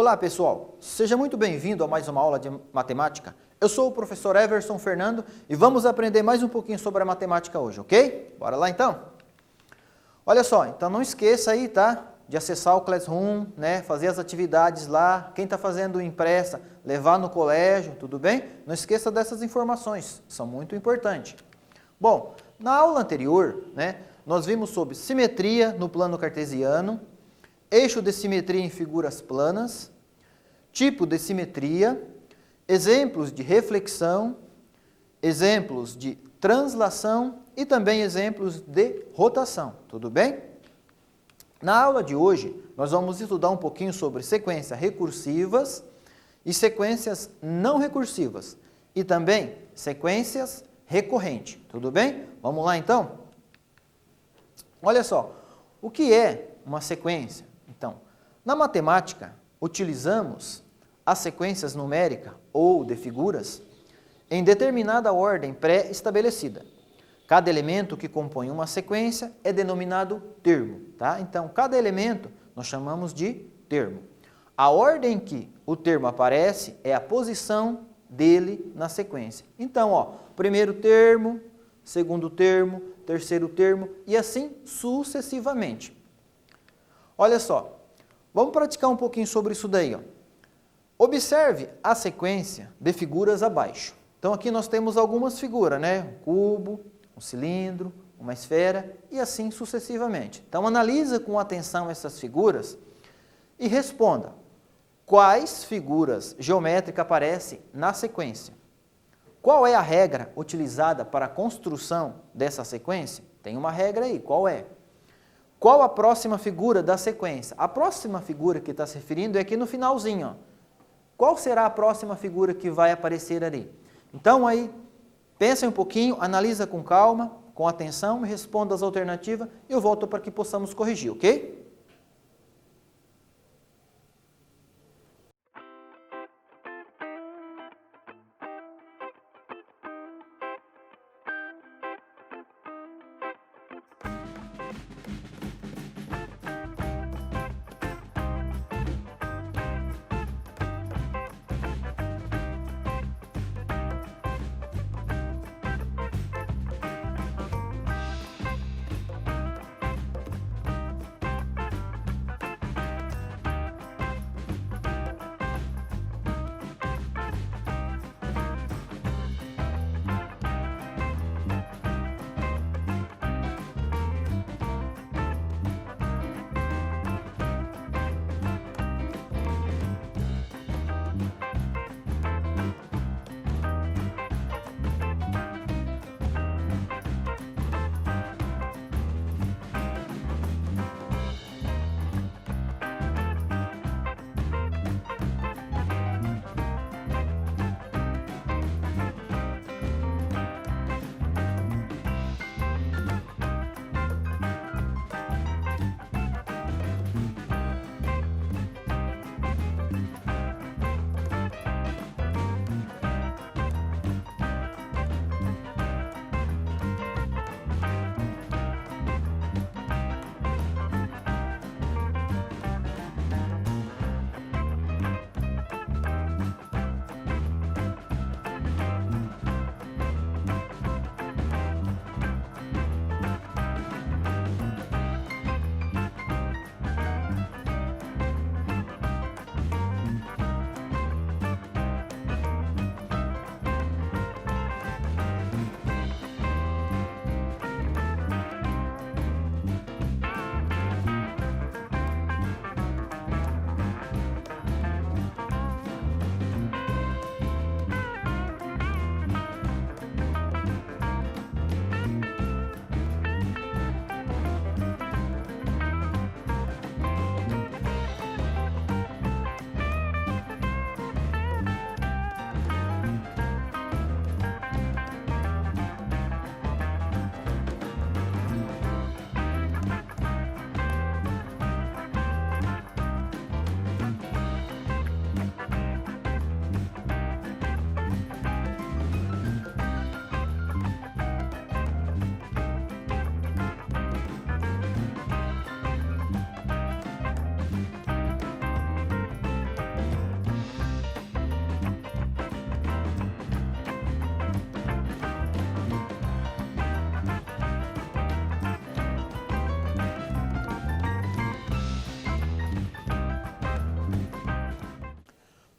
Olá pessoal, seja muito bem-vindo a mais uma aula de matemática. Eu sou o professor Everson Fernando e vamos aprender mais um pouquinho sobre a matemática hoje, ok? Bora lá então? Olha só, então não esqueça aí, tá? De acessar o Classroom, né? Fazer as atividades lá. Quem está fazendo impressa, levar no colégio, tudo bem? Não esqueça dessas informações, são muito importantes. Bom, na aula anterior, né? Nós vimos sobre simetria no plano cartesiano, eixo de simetria em figuras planas, tipo de simetria, exemplos de reflexão, exemplos de translação e também exemplos de rotação, tudo bem? Na aula de hoje, nós vamos estudar um pouquinho sobre sequências recursivas e sequências não recursivas e também sequências recorrentes, tudo bem? Vamos lá então? Olha só, o que é uma sequência? Então, na matemática, utilizamos as sequências numéricas ou de figuras em determinada ordem pré-estabelecida. Cada elemento que compõe uma sequência é denominado termo, tá? Então, cada elemento nós chamamos de termo. A ordem em que o termo aparece é a posição dele na sequência. Então, ó, primeiro termo, segundo termo, terceiro termo e assim sucessivamente. Olha só, vamos praticar um pouquinho sobre isso daí, ó. Observe a sequência de figuras abaixo. Então aqui nós temos algumas figuras, né? Um cubo, um cilindro, uma esfera e assim sucessivamente. Então analisa com atenção essas figuras e responda quais figuras geométricas aparecem na sequência. Qual é a regra utilizada para a construção dessa sequência? Tem uma regra aí, qual é? Qual a próxima figura da sequência? A próxima figura que está se referindo é aqui no finalzinho, ó. Qual será a próxima figura que vai aparecer ali? Então aí, pensa um pouquinho, analisa com calma, com atenção, me responda as alternativas e eu volto para que possamos corrigir, ok?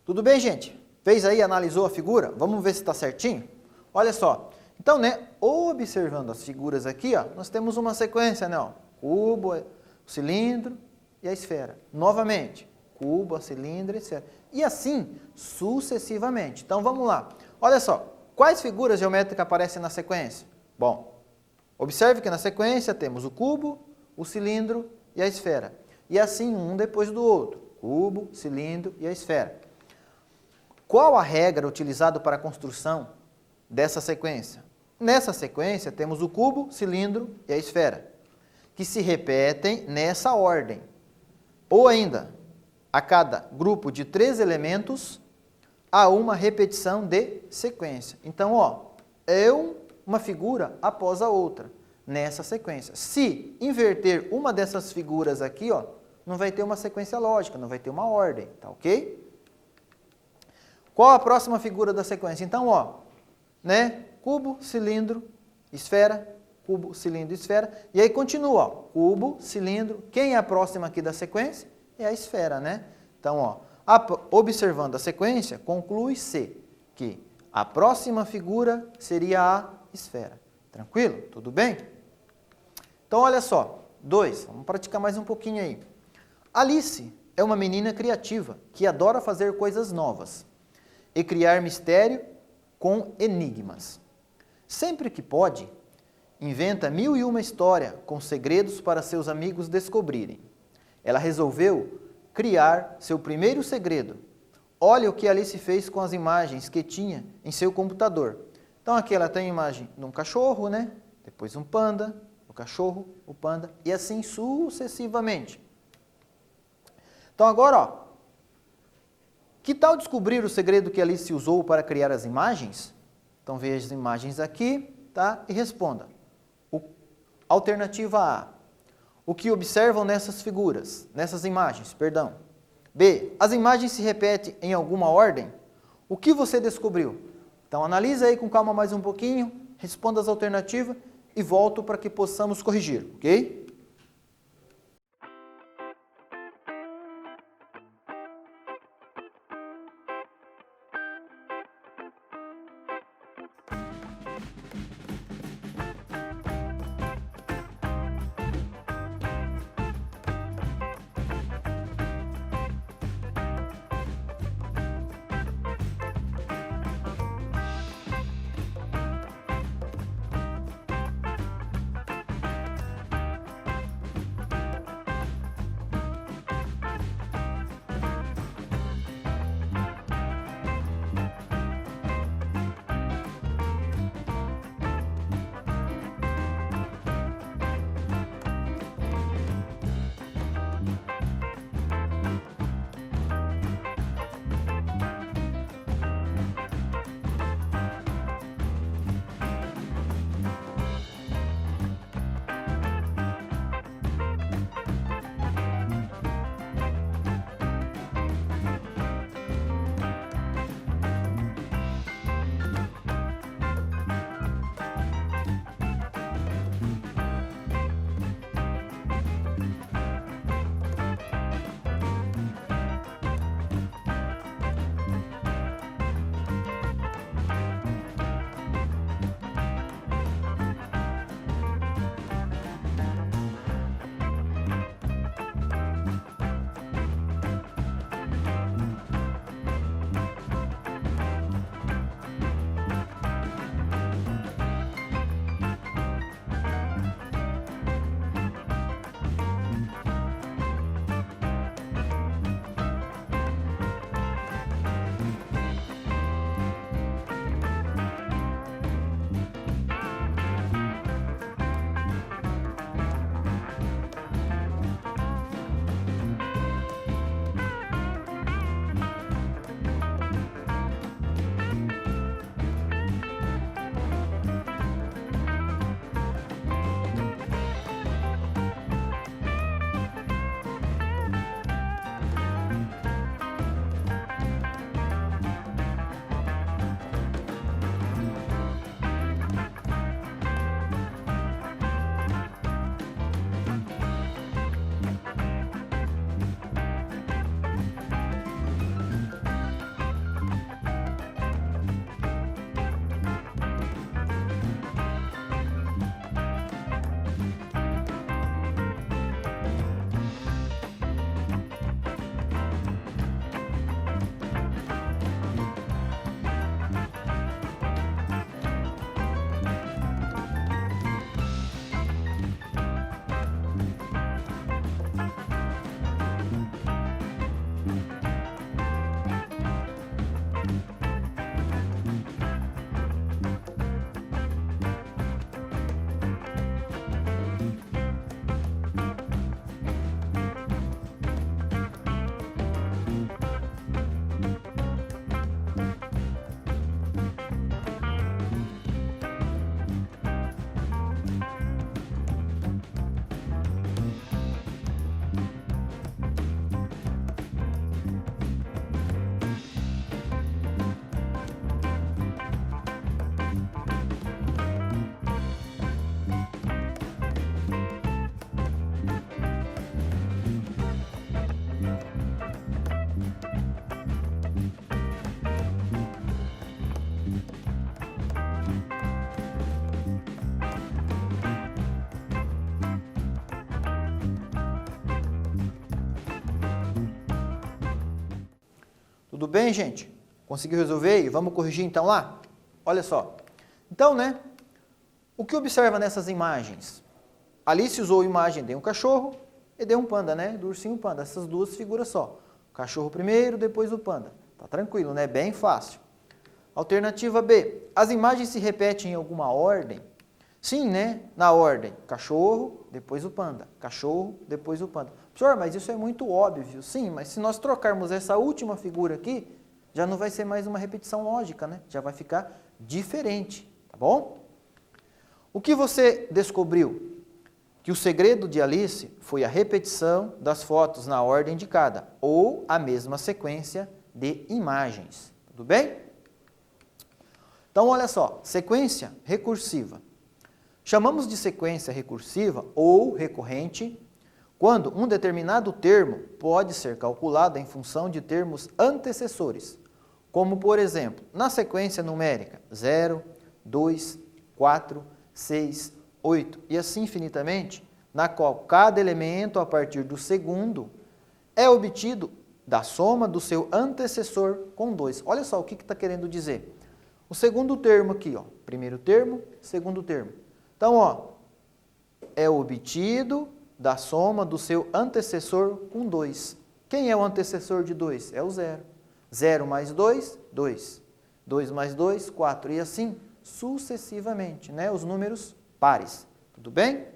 Tudo bem, gente? Fez aí, analisou a figura? Vamos ver se está certinho? Olha só. Então, né, observando as figuras aqui, ó, nós temos uma sequência, né, ó, cubo, o cilindro e a esfera. Novamente, cubo, a cilindro e a esfera. E assim, sucessivamente. Então, vamos lá. Olha só, quais figuras geométricas aparecem na sequência? Bom, observe que na sequência temos o cubo, o cilindro e a esfera. E assim, um depois do outro. Cubo, cilindro e a esfera. Qual a regra utilizada para a construção dessa sequência? Nessa sequência, temos o cubo, cilindro e a esfera, que se repetem nessa ordem. Ou ainda, a cada grupo de 3 elementos, há uma repetição de sequência. Então, ó, é uma figura após a outra, nessa sequência. Se inverter uma dessas figuras aqui, ó, não vai ter uma sequência lógica, não vai ter uma ordem, tá ok? Qual a próxima figura da sequência? Então, ó, né? Cubo, cilindro, esfera, cubo, cilindro, esfera. E aí continua, ó, cubo, cilindro. Quem é a próxima aqui da sequência? É a esfera, né? Então, ó, observando a sequência, conclui-se que a próxima figura seria a esfera. Tranquilo? Tudo bem? Então, olha só. 2. Vamos praticar mais um pouquinho aí. Alice é uma menina criativa que adora fazer coisas novas e criar mistério com enigmas. Sempre que pode, inventa 1001 histórias com segredos para seus amigos descobrirem. Ela resolveu criar seu primeiro segredo. Olha o que Alice fez com as imagens que tinha em seu computador. Então aqui ela tem a imagem de um cachorro, né? Depois um panda, o cachorro, o panda e assim sucessivamente. Então agora, ó, que tal descobrir o segredo que Alice usou para criar as imagens? Então veja as imagens aqui, tá? E responda. Alternativa A. O que observam nessas figuras, nessas imagens, perdão. B. As imagens se repetem em alguma ordem? O que você descobriu? Então analisa aí com calma mais um pouquinho, responda as alternativas e volto para que possamos corrigir, ok? Tudo bem, gente? Conseguiu resolver aí? Vamos corrigir então lá? Olha só. Então, né? O que observa nessas imagens? Alice usou a imagem de um cachorro e de um panda, né? Do ursinho panda. Essas duas figuras só. O cachorro primeiro, depois o panda. Tá tranquilo, né? Bem fácil. Alternativa B. As imagens se repetem em alguma ordem? Sim, né? Na ordem. Cachorro, depois o panda. Cachorro, depois o panda. Professor, mas isso é muito óbvio. Sim, mas se nós trocarmos essa última figura aqui, já não vai ser mais uma repetição lógica, né? Já vai ficar diferente, tá bom? O que você descobriu? Que o segredo de Alice foi a repetição das fotos na ordem indicada, ou a mesma sequência de imagens. Tudo bem? Então, olha só, sequência recursiva. Chamamos de sequência recursiva ou recorrente quando um determinado termo pode ser calculado em função de termos antecessores, como, por exemplo, na sequência numérica 0, 2, 4, 6, 8 e assim infinitamente, na qual cada elemento a partir do segundo é obtido da soma do seu antecessor com 2. Olha só o que está querendo dizer. O segundo termo aqui, ó, primeiro termo, segundo termo. Então, ó, é obtido da soma do seu antecessor com 2. Quem é o antecessor de 2? É o 0. 0 mais 2, 2. 2 mais 2, 4. E assim sucessivamente, né? Os números pares. Tudo bem?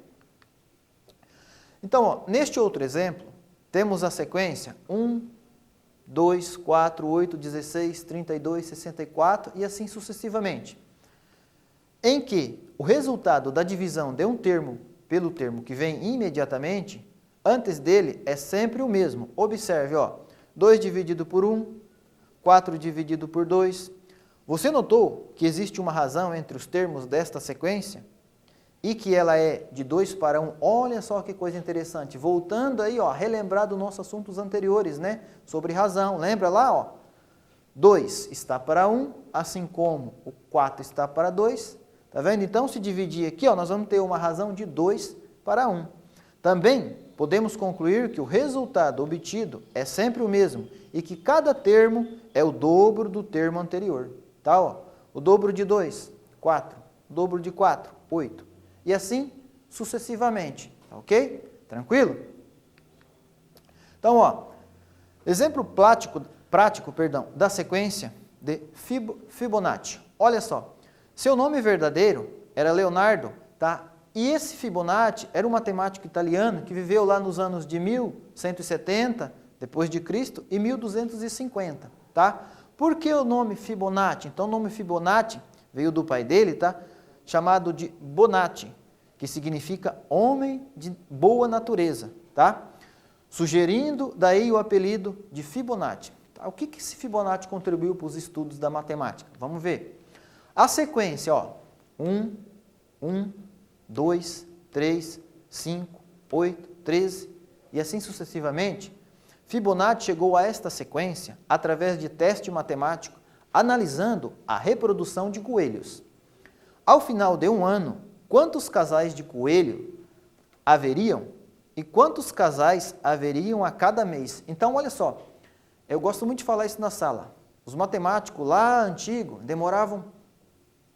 Então, ó, neste outro exemplo, temos a sequência 1, 2, 4, 8, 16, 32, 64 e assim sucessivamente. Em que o resultado da divisão de um termo pelo termo que vem imediatamente, antes dele é sempre o mesmo. Observe, ó, 2 dividido por 1, 4 dividido por 2. Você notou que existe uma razão entre os termos desta sequência? E que ela é de 2 para 1. Olha só que coisa interessante. Voltando aí, ó, relembrar dos nossos assuntos anteriores, né? Sobre razão. Lembra lá, ó? 2 está para 1, assim como o 4 está para 2. Tá vendo? Então, se dividir aqui, ó, nós vamos ter uma razão de 2 para 1. Também podemos concluir que o resultado obtido é sempre o mesmo e que cada termo é o dobro do termo anterior. Tá? Ó, o dobro de 2, 4. O dobro de 4, 8. E assim sucessivamente. Tá ok? Tranquilo? Então, ó, exemplo prático, da sequência de Fibonacci. Olha só. Seu nome verdadeiro era Leonardo, tá? E esse Fibonacci era um matemático italiano que viveu lá nos anos de 1170 depois de Cristo e 1250, tá? Por que o nome Fibonacci? Então o nome Fibonacci veio do pai dele, tá? Chamado de Bonatti, que significa homem de boa natureza, tá? Sugerindo daí o apelido de Fibonacci. Tá? O que esse Fibonacci contribuiu para os estudos da matemática? Vamos ver. A sequência, ó, 1, 2, 3, 5, 8, 13 e assim sucessivamente, Fibonacci chegou a esta sequência através de teste matemático analisando a reprodução de coelhos. Ao final de um ano, quantos casais de coelho haveriam e quantos casais haveriam a cada mês? Então, olha só, eu gosto muito de falar isso na sala. Os matemáticos lá antigos demoravam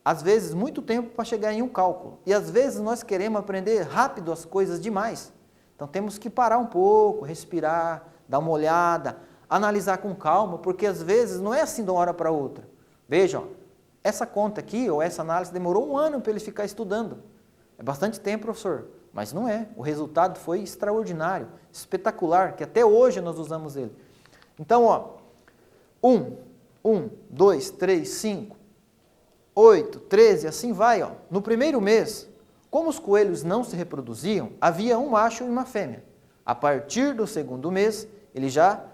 às vezes, muito tempo para chegar em um cálculo. E às vezes nós queremos aprender rápido as coisas demais. Então temos que parar um pouco, respirar, dar uma olhada, analisar com calma, porque às vezes não é assim de uma hora para outra. Vejam, essa conta aqui, ou essa análise, demorou um ano para ele ficar estudando. É bastante tempo, professor, mas não é. O resultado foi extraordinário, espetacular, que até hoje nós usamos ele. Então, ó, 1, 2, 3, 5, 8, 13, assim vai, ó. No primeiro mês, como os coelhos não se reproduziam, havia um macho e uma fêmea. A partir do segundo mês, eles já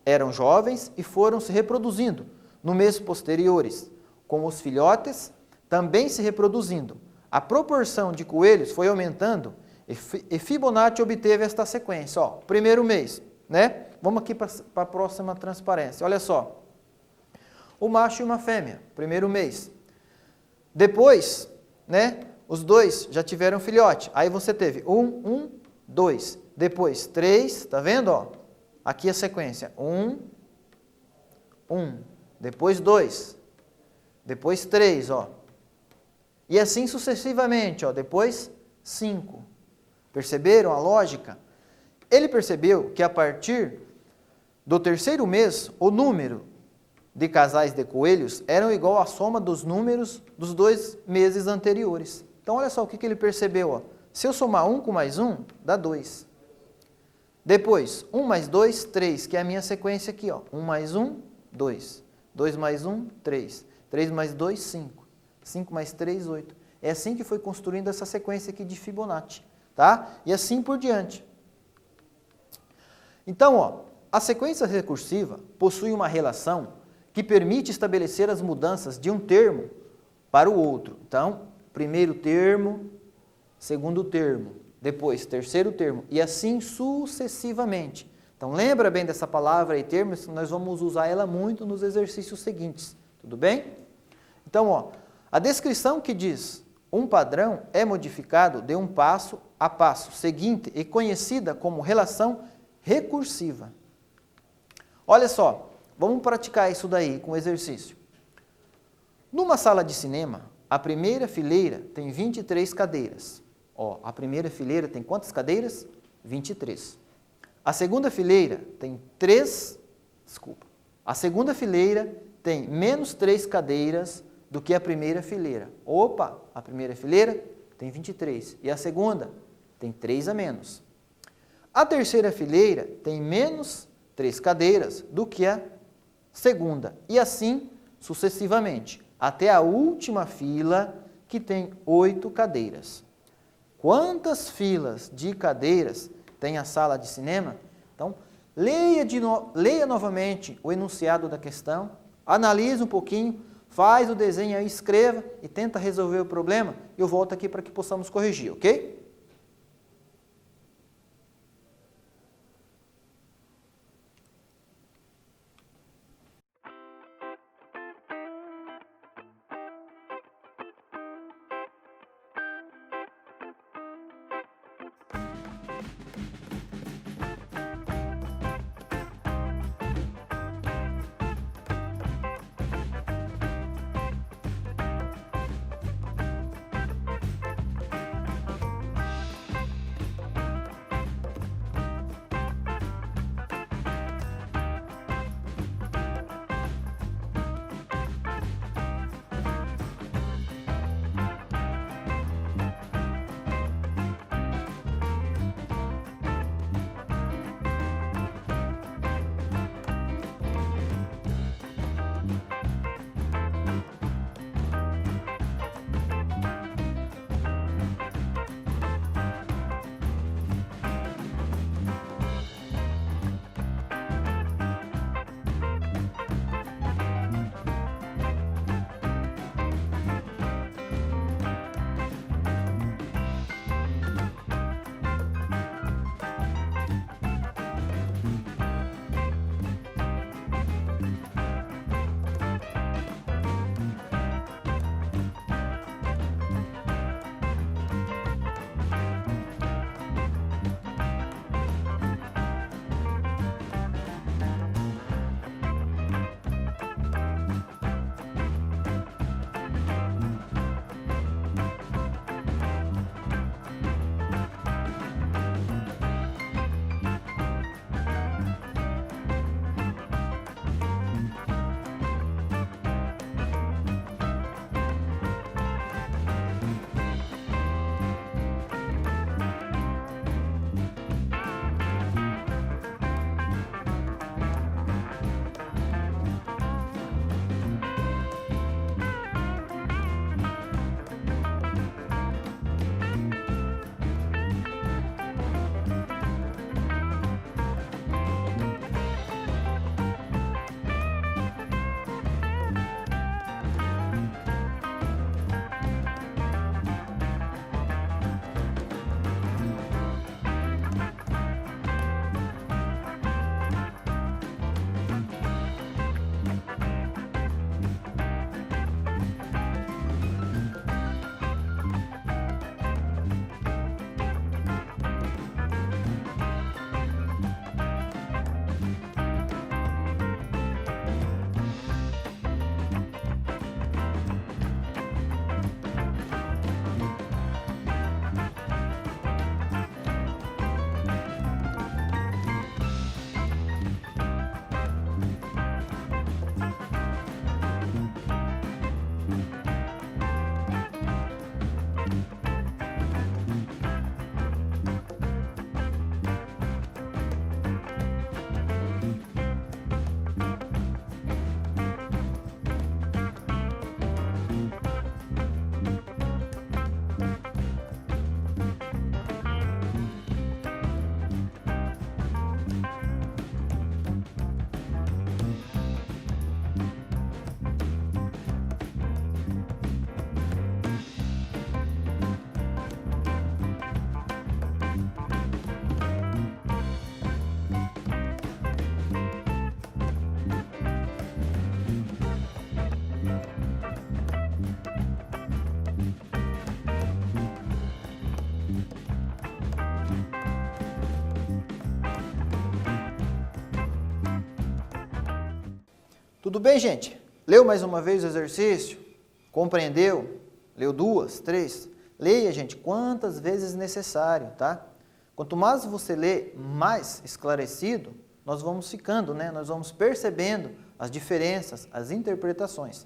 eram jovens e foram se reproduzindo. No mês posteriores, com os filhotes também se reproduzindo. A proporção de coelhos foi aumentando e Fibonacci obteve esta sequência. Ó, primeiro mês, né? Vamos aqui para a próxima transparência. Olha só. O macho e uma fêmea, primeiro mês. Depois, né, os dois já tiveram filhote. Aí você teve 1, 2. Depois 3, tá vendo? Ó? Aqui a sequência. 1, 1, depois 2, depois 3, ó. E assim sucessivamente, ó, depois 5. Perceberam a lógica? Ele percebeu que a partir do terceiro mês, o número de casais de coelhos eram igual à soma dos números dos 2 meses anteriores. Então, olha só o que ele percebeu, ó. Se eu somar 1 com mais 1, dá 2. Depois, 1 mais 2, 3, que é a minha sequência aqui, ó. 1 mais 1, 2. 2 mais 1, 3. 3 mais 2, 5. 5 mais 3, 8. É assim que foi construindo essa sequência aqui de Fibonacci, tá? E assim por diante. Então, ó, a sequência recursiva possui uma relação que permite estabelecer as mudanças de um termo para o outro. Então, primeiro termo, segundo termo, depois terceiro termo, e assim sucessivamente. Então, lembra bem dessa palavra e termo, nós vamos usar ela muito nos exercícios seguintes, tudo bem? Então, ó, a descrição que diz um padrão é modificado de um passo a passo seguinte e conhecida como relação recursiva. Olha só, vamos praticar isso daí com o exercício. Numa sala de cinema, a primeira fileira tem 23 cadeiras. Ó, a primeira fileira tem quantas cadeiras? 23. A segunda fileira tem A segunda fileira tem menos 3 cadeiras do que a primeira fileira. Opa, a primeira fileira tem 23 e a segunda tem 3 a menos. A terceira fileira tem menos 3 cadeiras do que a segunda e assim sucessivamente, até a última fila que tem 8 cadeiras. Quantas filas de cadeiras tem a sala de cinema? Então, leia novamente o enunciado da questão, analise um pouquinho, faz o desenho aí, escreva e tenta resolver o problema. Eu volto aqui para que possamos corrigir, ok? Tudo bem, gente? Leu mais uma vez o exercício? Compreendeu? Leu 2, 3? Leia, gente, quantas vezes necessário, tá? Quanto mais você lê, mais esclarecido nós vamos ficando, né? Nós vamos percebendo as diferenças, as interpretações.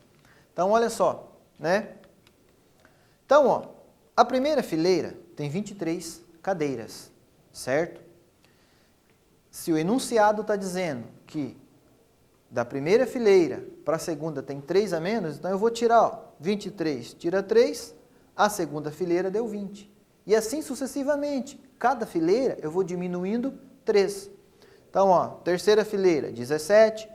Então, olha só, né? Então, ó, a primeira fileira tem 23 cadeiras, certo? Se o enunciado está dizendo que da primeira fileira para a segunda tem 3 a menos, então eu vou tirar, ó, 23 tira 3, a segunda fileira deu 20. E assim sucessivamente, cada fileira eu vou diminuindo 3. Então, ó, terceira fileira, 17,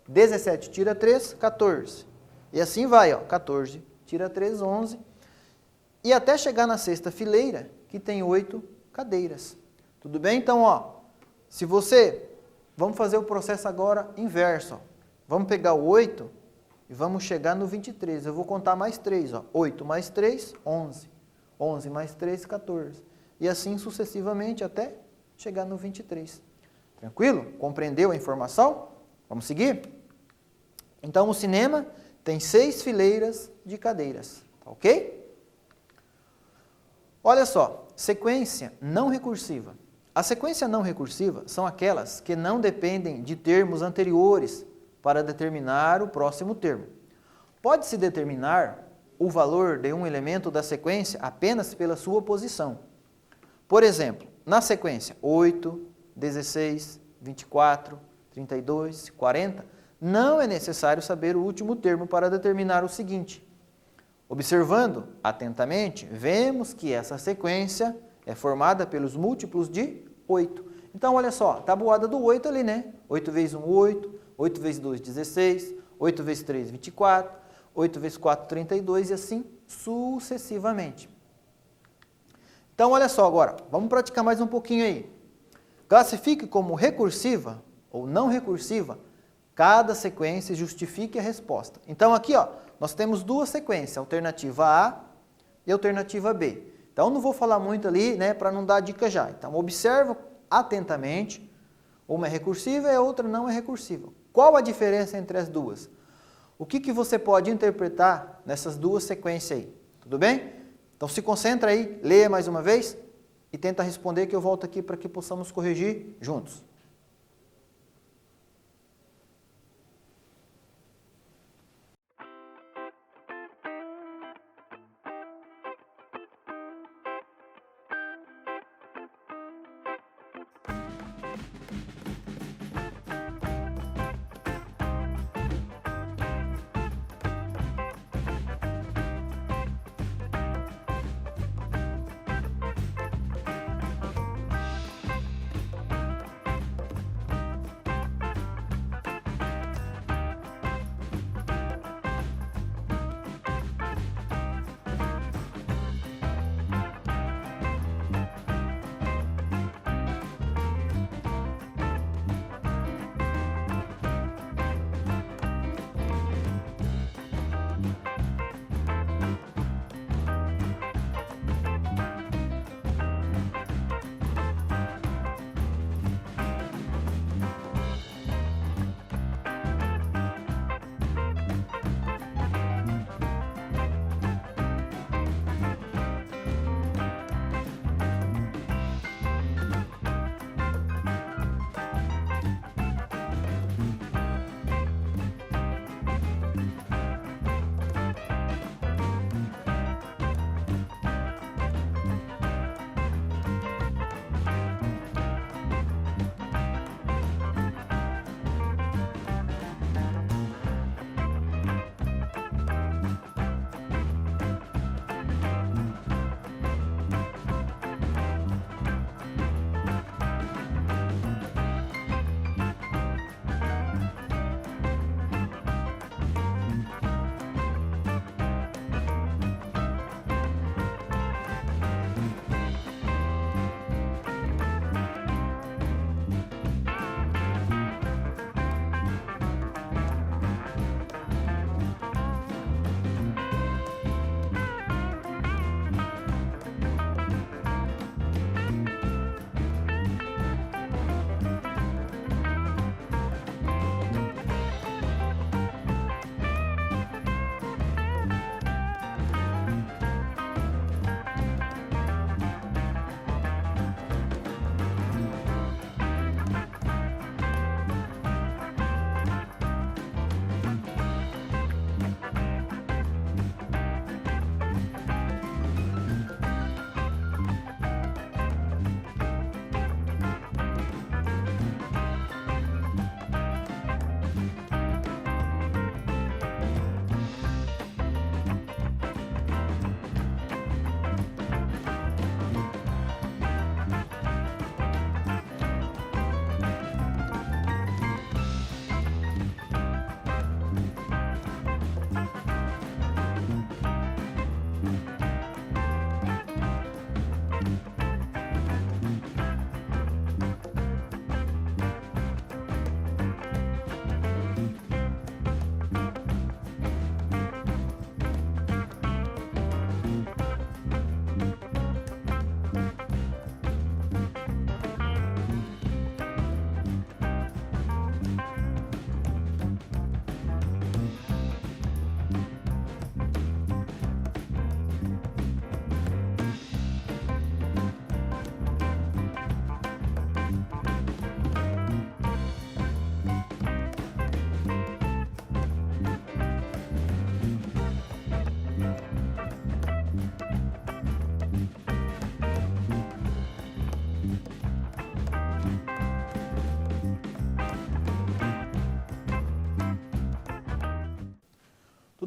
17 tira 3, 14. E assim vai, ó, 14 tira 3, 11. E até chegar na sexta fileira, que tem 8 cadeiras. Tudo bem? Então, ó, se você... Vamos fazer o processo agora inverso. Ó. Vamos pegar o 8 e vamos chegar no 23. Eu vou contar mais 3. Ó. 8 mais 3, 11. 11 mais 3, 14. E assim sucessivamente até chegar no 23. Tranquilo? Compreendeu a informação? Vamos seguir? Então, o cinema tem 6 fileiras de cadeiras. Tá ok? Olha só, sequência não recursiva. A sequência não recursiva são aquelas que não dependem de termos anteriores para determinar o próximo termo. Pode-se determinar o valor de um elemento da sequência apenas pela sua posição. Por exemplo, na sequência 8, 16, 24, 32, 40, não é necessário saber o último termo para determinar o seguinte. Observando atentamente, vemos que essa sequência é formada pelos múltiplos de 8. Então, olha só, tabuada do 8 ali, né? 8 vezes 1, 8. 8 vezes 2, 16. 8 vezes 3, 24. 8 vezes 4, 32 e assim sucessivamente. Então, olha só agora, vamos praticar mais um pouquinho aí. Classifique como recursiva ou não recursiva cada sequência e justifique a resposta. Então, aqui, ó, nós temos duas sequências, alternativa A e alternativa B. Então, não vou falar muito ali, né, para não dar dica já. Então, observa atentamente. Uma é recursiva e a outra não é recursiva. Qual a diferença entre as duas? O que você pode interpretar nessas duas sequências aí? Tudo bem? Então, se concentra aí, leia mais uma vez e tenta responder que eu volto aqui para que possamos corrigir juntos.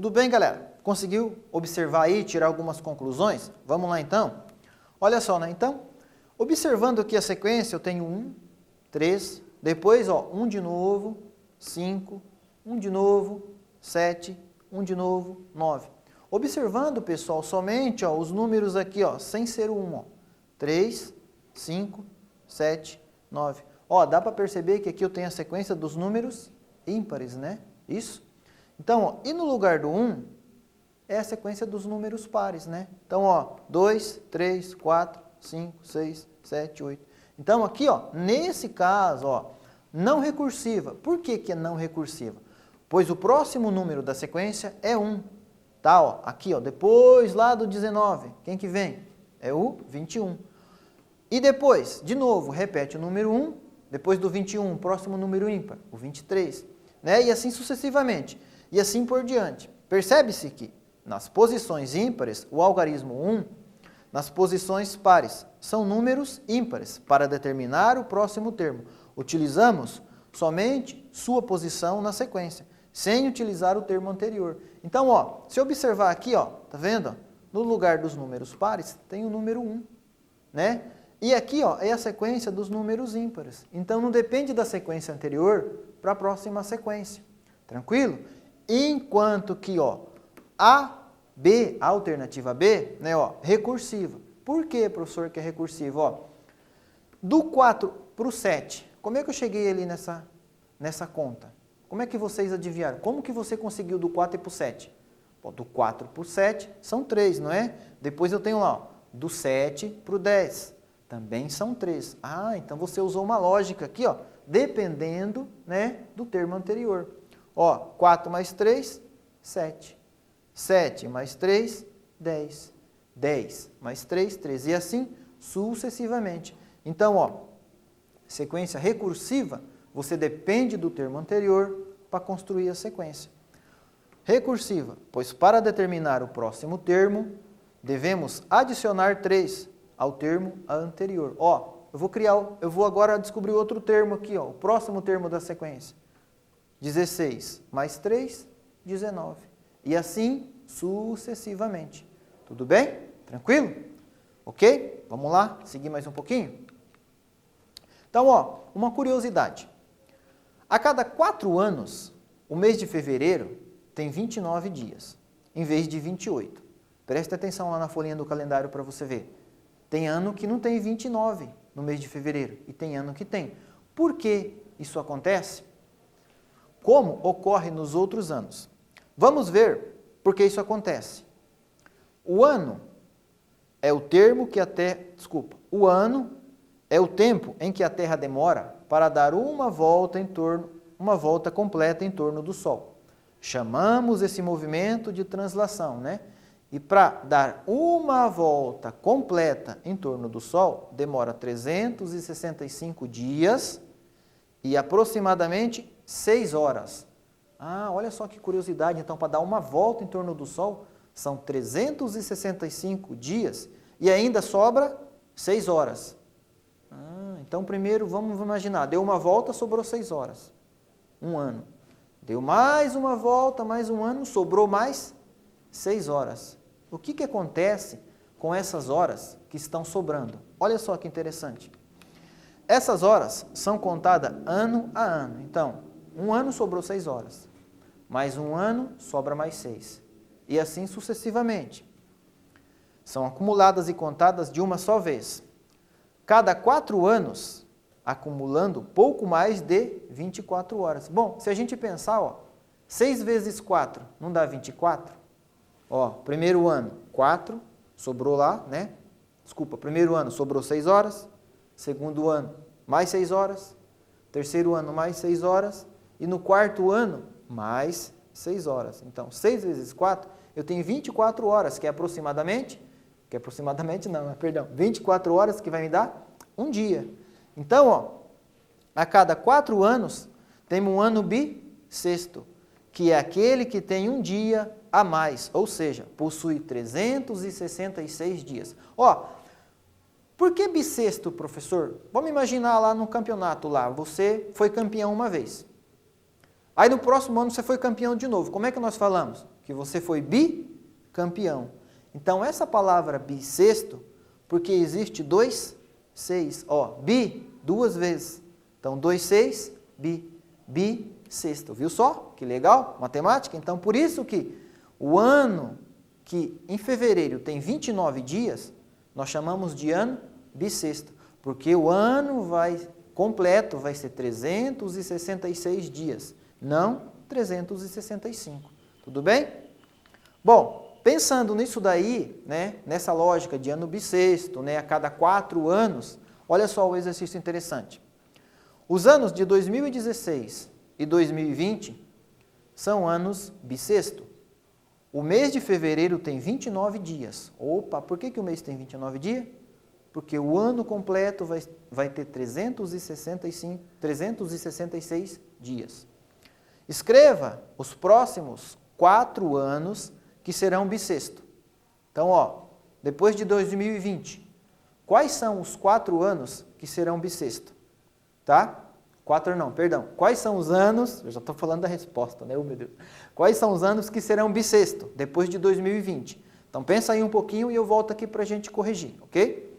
Tudo bem, galera? Conseguiu observar aí, tirar algumas conclusões? Vamos lá então? Olha só, né? Então, observando aqui a sequência, eu tenho 1, 3, depois, ó, 1 de novo, 5, 1 de novo, 7, 1 de novo, 9. Observando, pessoal, somente ó, os números aqui, ó, sem ser o 1, ó, 3, 5, 7, 9. Ó, dá para perceber que aqui eu tenho a sequência dos números ímpares, né? Isso? Então, ó, e no lugar do 1, é a sequência dos números pares, né? Então, ó, 2, 3, 4, 5, 6, 7, 8. Então, aqui, ó, nesse caso, ó, não recursiva. Por que que é não recursiva? Pois o próximo número da sequência é 1. Tá, ó, aqui, ó, depois lá do 19, quem que vem? É o 21. E depois, de novo, repete o número 1, depois do 21, o próximo número ímpar, o 23, né? E assim sucessivamente, e assim por diante. Percebe-se que nas posições ímpares, o algarismo 1, nas posições pares, são números ímpares. Para determinar o próximo termo, utilizamos somente sua posição na sequência, sem utilizar o termo anterior. Então, ó, se observar aqui, ó, tá vendo? No lugar dos números pares, tem o número 1, né? E aqui, ó, é a sequência dos números ímpares. Então, não depende da sequência anterior para a próxima sequência. Tranquilo? Enquanto que, ó, a B, a alternativa B, né, ó, recursiva. Por que, professor, que é recursiva? Ó, do 4 para o 7, como é que eu cheguei ali nessa conta? Como é que vocês adivinharam? Como que você conseguiu do 4 para o 7? Bom, do 4 para o 7 são 3, não é? Depois eu tenho lá, ó, do 7 para o 10, também são 3. Ah, então você usou uma lógica aqui, ó, dependendo, né, do termo anterior. Ó, 4 mais 3, 7. 7 mais 3, 10. 10 mais 3, 13. E assim sucessivamente. Então, ó, sequência recursiva, você depende do termo anterior para construir a sequência. Recursiva, pois para determinar o próximo termo, devemos adicionar 3 ao termo anterior. Ó, eu vou agora descobrir outro termo aqui, ó, o próximo termo da sequência. 16 mais 3, 19. E assim sucessivamente. Tudo bem? Tranquilo? Ok? Vamos lá, seguir mais um pouquinho? Então, ó, uma curiosidade. A cada 4 anos, o mês de fevereiro tem 29 dias, em vez de 28. Preste atenção lá na folhinha do calendário para você ver. Tem ano que não tem 29 no mês de fevereiro, e tem ano que tem. Por que isso acontece? Como ocorre nos outros anos? Vamos ver por que isso acontece. O ano é o termo que o ano é o tempo em que a Terra demora para dar uma volta completa em torno do Sol. Chamamos esse movimento de translação, né? E para dar uma volta completa em torno do Sol, demora 365 dias e aproximadamente 6 horas. Ah, olha só que curiosidade. Então, para dar uma volta em torno do Sol, são 365 dias e ainda sobra 6 horas. Então, primeiro, vamos imaginar, deu uma volta, sobrou 6 horas. Um ano. Deu mais uma volta, mais um ano, sobrou mais 6 horas. O que acontece com essas horas que estão sobrando? Olha só que interessante. Essas horas são contadas ano a ano. Então, um ano sobrou 6 horas. Mais um ano, sobra mais 6. E assim sucessivamente. São acumuladas e contadas de uma só vez. Cada 4 anos, acumulando pouco mais de 24 horas. Bom, se a gente pensar, ó, 6 vezes 4 não dá 24? Ó, primeiro ano, 4, sobrou lá, né? Desculpa, primeiro ano sobrou 6 horas. Segundo ano, mais 6 horas. Terceiro ano, mais 6 horas. E no quarto ano, mais 6 horas. Então, 6 vezes 4, eu tenho 24 horas, que é aproximadamente 24 horas que vai me dar um dia. Então, ó, a cada 4 anos, temos um ano bissexto, que é aquele que tem um dia a mais, ou seja, possui 366 dias. Ó, por que bissexto, professor? Vamos imaginar lá no campeonato lá, você foi campeão uma vez. Aí no próximo ano você foi campeão de novo. Como é que nós falamos? que você foi bicampeão. Então, essa palavra bissexto, porque existe 2, 6. Ó, bi, 2 vezes. Então, 2, 6, bissexto. Viu só? Que legal? Matemática. Então, por isso que o ano que em fevereiro tem 29 dias, nós chamamos de ano bissexto. Porque o ano completo vai ser 366 dias, não 365. Tudo bem? Bom, pensando nisso daí, né, nessa lógica de ano bissexto, né, a cada 4 anos, olha só o exercício interessante. Os anos de 2016 e 2020 são anos bissexto. O mês de fevereiro tem 29 dias. Opa, por que o mês tem 29 dias? Porque o ano completo vai ter 366 dias. Escreva os próximos 4 anos que serão bissexto. Então, ó, depois de 2020, quais são os 4 anos que serão bissexto? Tá? 4 não, perdão. Quais são os anos, eu já estou falando da resposta, né? Oh, meu Deus. Quais são os anos que serão bissexto depois de 2020? Então, pensa aí um pouquinho e eu volto aqui para a gente corrigir, ok?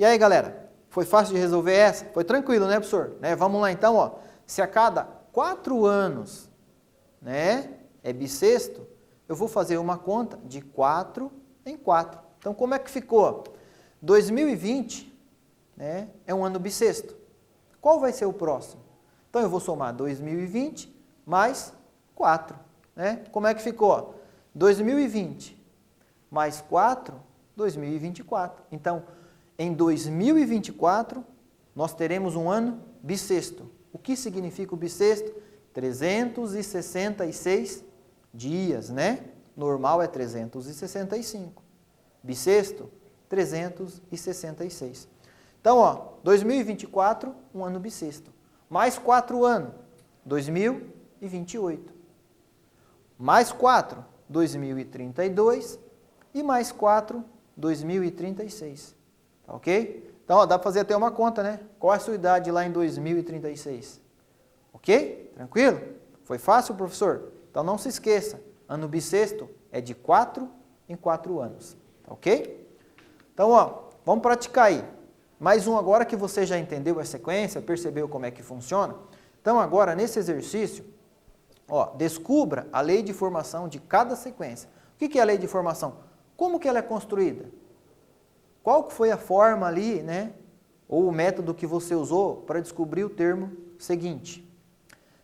E aí, galera, foi fácil de resolver essa? Foi tranquilo, né, professor? Né? Vamos lá então, ó. Se a cada 4 anos, né, é bissexto, eu vou fazer uma conta de 4 em 4. Então, como é que ficou? 2020, né, é um ano bissexto. Qual vai ser o próximo? Então, eu vou somar 2020 mais 4. Né? Como é que ficou? 2020 mais 4, 2024. Então, em 2024, nós teremos um ano bissexto. O que significa o bissexto? 366 dias, né? Normal é 365. Bissexto, 366. Então, ó, 2024, um ano bissexto. Mais 4 anos, 2028. Mais 4, 2032. E mais 4, 2036. Tá ok? Então, ó, dá para fazer até uma conta, né? Qual é a sua idade lá em 2036? Ok? Tranquilo? Foi fácil, professor? Então, não se esqueça. Ano bissexto é de 4 em 4 anos. Tá ok? Então, ó, vamos praticar aí. Mais um agora que você já entendeu a sequência, percebeu como é que funciona. Então, agora, nesse exercício, ó, descubra a lei de formação de cada sequência. O que é a lei de formação? Como que ela é construída? Qual foi a forma ali, né? Ou o método que você usou para descobrir o termo seguinte?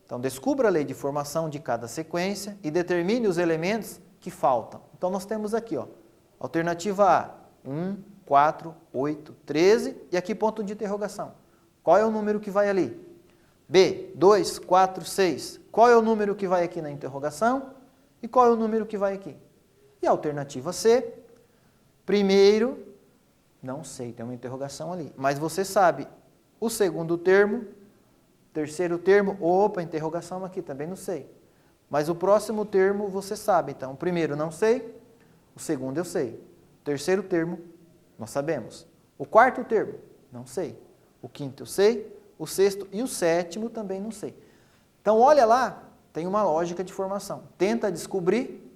Então, descubra a lei de formação de cada sequência e determine os elementos que faltam. Então, nós temos aqui, ó, alternativa A, 1, 4, 8, 13 e aqui ponto de interrogação. Qual é o número que vai ali? B, 2, 4, 6. Qual é o número que vai aqui na interrogação? E qual é o número que vai aqui? E a alternativa C, primeiro, não sei, tem uma interrogação ali. Mas você sabe o segundo termo, terceiro termo, opa, interrogação aqui, também não sei. Mas o próximo termo você sabe. Então, o primeiro não sei, o segundo eu sei. O terceiro termo, nós sabemos. O quarto termo, não sei. O quinto eu sei, o sexto e o sétimo também não sei. Então, olha lá, tem uma lógica de formação. Tenta descobrir,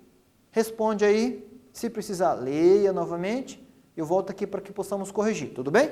responde aí. Se precisar, leia novamente. Eu volto aqui para que possamos corrigir, tudo bem?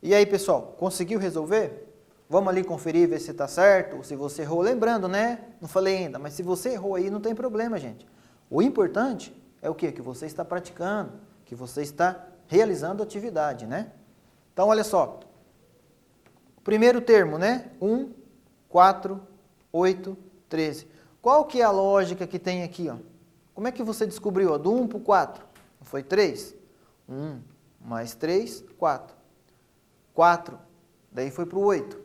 E aí, pessoal, conseguiu resolver? Vamos ali conferir, ver se está certo, ou se você errou. Lembrando, né? Não falei ainda, mas se você errou aí, não tem problema, gente. O importante é o quê? Que você está praticando, que você está realizando a atividade, né? Então, olha só. O primeiro termo, né? 1, 4, 8, 13. Qual que é a lógica que tem aqui, ó? Como é que você descobriu, ó? Do 1 para o 4? Não foi 3? 1 mais 3, 4. 4, daí foi para o 8.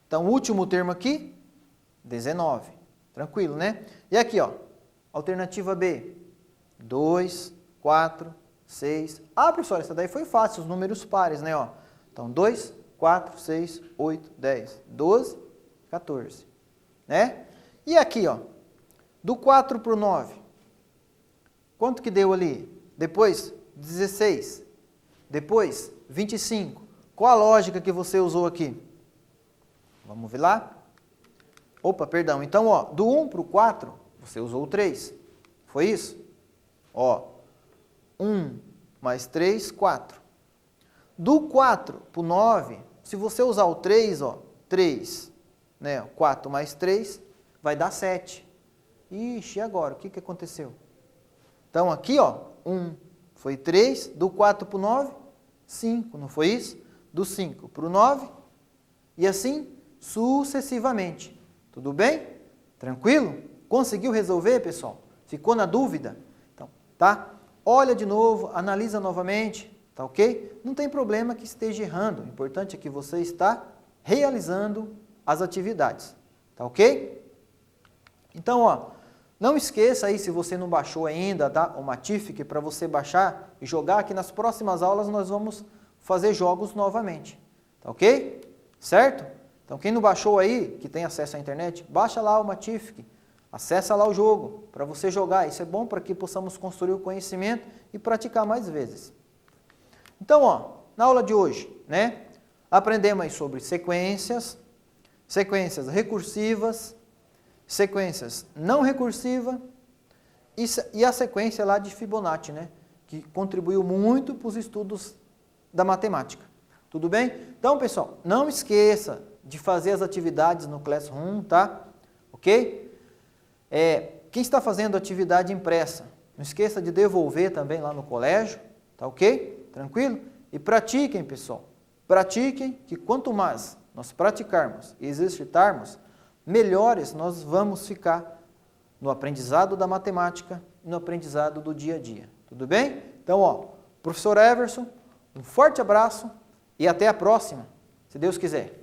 Então, o último termo aqui, 19. Tranquilo, né? E aqui, ó, alternativa B, 2, 4, 6. Ah, professor, essa daí foi fácil, os números pares, né? Ó. Então, 2, 4, 6, 8, 10, 12, 14. Né? E aqui, ó, do 4 para o 9, quanto que deu ali? Depois, 16. Depois, 25. Qual a lógica que você usou aqui? Vamos ver lá? Opa, perdão. Então, ó, do 1 para o 4, você usou o 3. Foi isso? Ó, 1 mais 3, 4. Do 4 para o 9, se você usar o 3, ó, 3, né, 4 mais 3, vai dar 7. Ixi, e agora? O que aconteceu? Então, aqui, ó, 1 foi 3, do 4 para o 9, 5, não foi isso? Do 5 para o 9, e assim sucessivamente. Tudo bem? Tranquilo? Conseguiu resolver, pessoal? Ficou na dúvida? Então, tá? Olha de novo, analisa novamente, tá ok? Não tem problema que esteja errando, o importante é que você está realizando as atividades, tá ok? Então, ó, não esqueça aí, se você não baixou ainda, tá? O Matific, para você baixar e jogar, que nas próximas aulas nós vamos fazer jogos novamente, tá ok? Certo? Então, quem não baixou aí, que tem acesso à internet, baixa lá o Matific, acessa lá o jogo, para você jogar. Isso é bom para que possamos construir o conhecimento e praticar mais vezes. Então, ó, na aula de hoje, né, aprendemos aí sobre sequências, sequências recursivas, sequências não recursivas e a sequência lá de Fibonacci, né, que contribuiu muito para os estudos da matemática. Tudo bem? Então, pessoal, não esqueça de fazer as atividades no Classroom, tá? Ok? Quem está fazendo atividade impressa, não esqueça de devolver também lá no colégio, tá ok? Tranquilo? E pratiquem, pessoal. Pratiquem, que quanto mais nós praticarmos e exercitarmos, melhores nós vamos ficar no aprendizado da matemática e no aprendizado do dia a dia. Tudo bem? Então, ó, professor Everson, um forte abraço e até a próxima, se Deus quiser.